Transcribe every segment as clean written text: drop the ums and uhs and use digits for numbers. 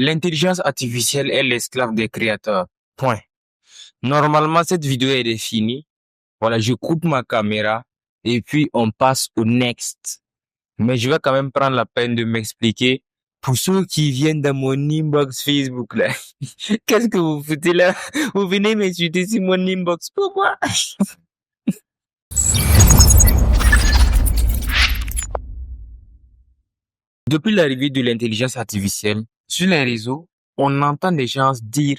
L'intelligence artificielle est l'esclave des créateurs. Point. Normalement, cette vidéo est définie. Voilà, je coupe ma caméra et puis on passe au next. Mais je vais quand même prendre la peine de m'expliquer pour ceux qui viennent dans mon inbox Facebook là. Qu'est-ce que vous foutez là? Vous venez m'insulter sur mon inbox. Pourquoi? Depuis l'arrivée de l'intelligence artificielle, sur les réseaux, on entend des gens dire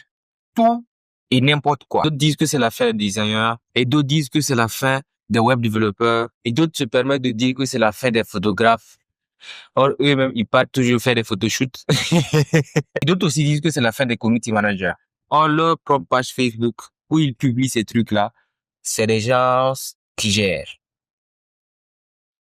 tout et n'importe quoi. D'autres disent que c'est l'affaire des designers et d'autres disent que c'est la fin des web développeurs et d'autres se permettent de dire que c'est la fin des photographes. Or, eux-mêmes, ils partent toujours faire des photoshoots. Et d'autres aussi disent que c'est la fin des community managers. Or, leur propre page Facebook où ils publient ces trucs-là, c'est des gens qui gèrent.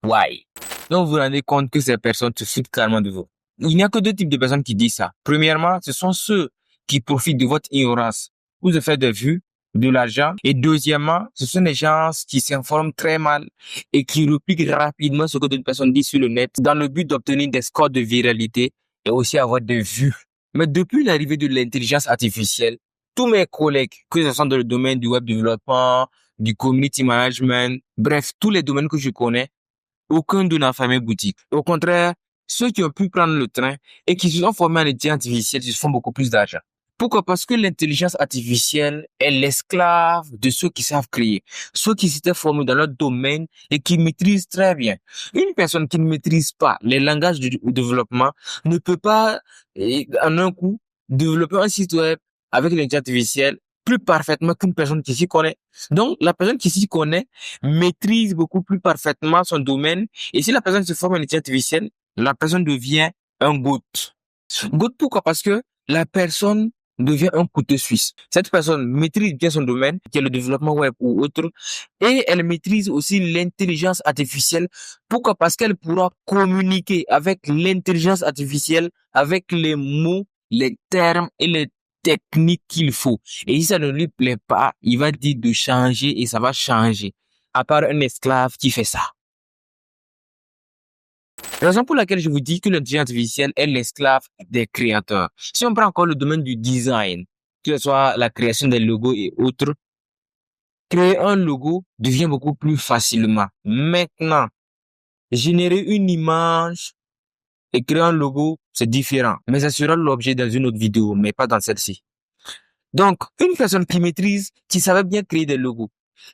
Why? Donc, vous vous rendez compte que ces personnes se foutent carrément de vous. Il n'y a que deux types de personnes qui disent ça. Premièrement, ce sont ceux qui profitent de votre ignorance pour se faire des vues, de l'argent. Et deuxièmement, ce sont des gens qui s'informent très mal et qui repliquent rapidement ce que d'autres personnes disent sur le net dans le but d'obtenir des scores de viralité et aussi avoir des vues. Mais depuis l'arrivée de l'intelligence artificielle, tous mes collègues, que ce soit dans le domaine du web développement, du community management, bref, tous les domaines que je connais, aucun d'eux n'a fermé boutique. Au contraire, ceux qui ont pu prendre le train et qui se sont formés en intelligence artificielle se font beaucoup plus d'argent. Pourquoi? Parce que l'intelligence artificielle est l'esclave de ceux qui savent créer, ceux qui s'étaient formés dans leur domaine et qui maîtrisent très bien. Une personne qui ne maîtrise pas les langages de développement ne peut pas, en un coup, développer un site web avec l'intelligence artificielle plus parfaitement qu'une personne qui s'y connaît. Donc, la personne qui s'y connaît maîtrise beaucoup plus parfaitement son domaine. Et si la personne se forme en intelligence artificielle, la personne devient un GOAT. GOAT, pourquoi? Parce que la personne devient un couteau suisse. Cette personne maîtrise bien son domaine, qui est le développement web ou autre, et elle maîtrise aussi l'intelligence artificielle. Pourquoi? Parce qu'elle pourra communiquer avec l'intelligence artificielle, avec les mots, les termes et les techniques qu'il faut. Et si ça ne lui plaît pas, il va dire de changer et ça va changer. À part un esclave qui fait ça. La raison pour laquelle je vous dis que l'intelligence artificielle est l'esclave des créateurs. Si on prend encore le domaine du design, que ce soit la création des logos et autres, créer un logo devient beaucoup plus facilement. Maintenant, générer une image et créer un logo, c'est différent. Mais ça sera l'objet dans une autre vidéo, mais pas dans celle-ci. Donc, une personne qui maîtrise, qui savait bien créer des logos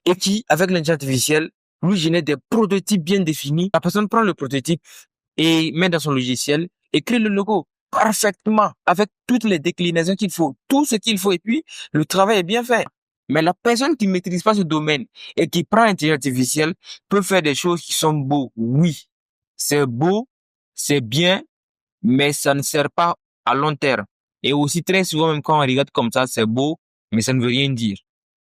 et qui, avec l'intelligence artificielle, lui génère des prototypes bien définis, la personne prend le prototype et met dans son logiciel et crée le logo parfaitement avec toutes les déclinaisons qu'il faut, tout ce qu'il faut et puis le travail est bien fait. Mais la personne qui maîtrise pas ce domaine et qui prend l'intelligence artificielle peut faire des choses qui sont beaux. Oui, c'est beau, c'est bien, mais ça ne sert pas à long terme. Et aussi très souvent, même quand on regarde comme ça, c'est beau, mais ça ne veut rien dire.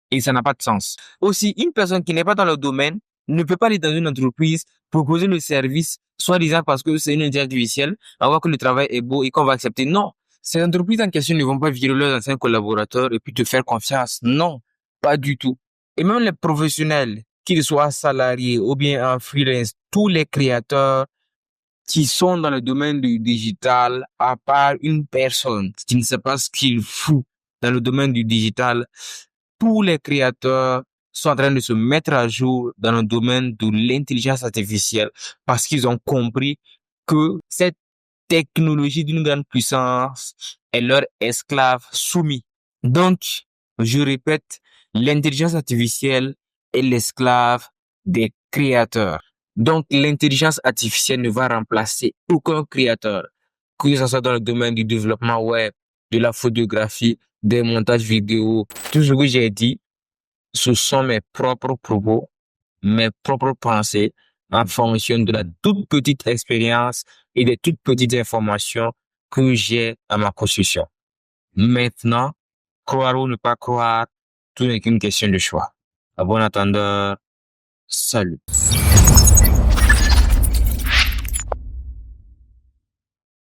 Et ça n'a pas de sens. Aussi, une personne qui n'est pas dans le domaine ne peut pas aller dans une entreprise, proposer le service, soi-disant parce que c'est une intelligence artificielle, avoir que le travail est beau et qu'on va accepter. Non. Ces entreprises en question ne vont pas virer leurs anciens collaborateurs et puis te faire confiance. Non. Pas du tout. Et même les professionnels, qu'ils soient salariés ou bien en freelance, tous les créateurs qui sont dans le domaine du digital, à part une personne qui ne sait pas ce qu'il fout dans le domaine du digital, tous les créateurs sont en train de se mettre à jour dans le domaine de l'intelligence artificielle parce qu'ils ont compris que cette technologie d'une grande puissance est leur esclave soumis. Donc, je répète, l'intelligence artificielle est l'esclave des créateurs. Donc, l'intelligence artificielle ne va remplacer aucun créateur, que ce soit dans le domaine du développement web, de la photographie, des montages vidéo. Tout ce que j'ai dit, ce sont mes propres propos, mes propres pensées en fonction de la toute petite expérience et des toutes petites informations que j'ai à ma possession. Maintenant, croire ou ne pas croire, tout n'est qu'une question de choix. À bon entendeur, salut.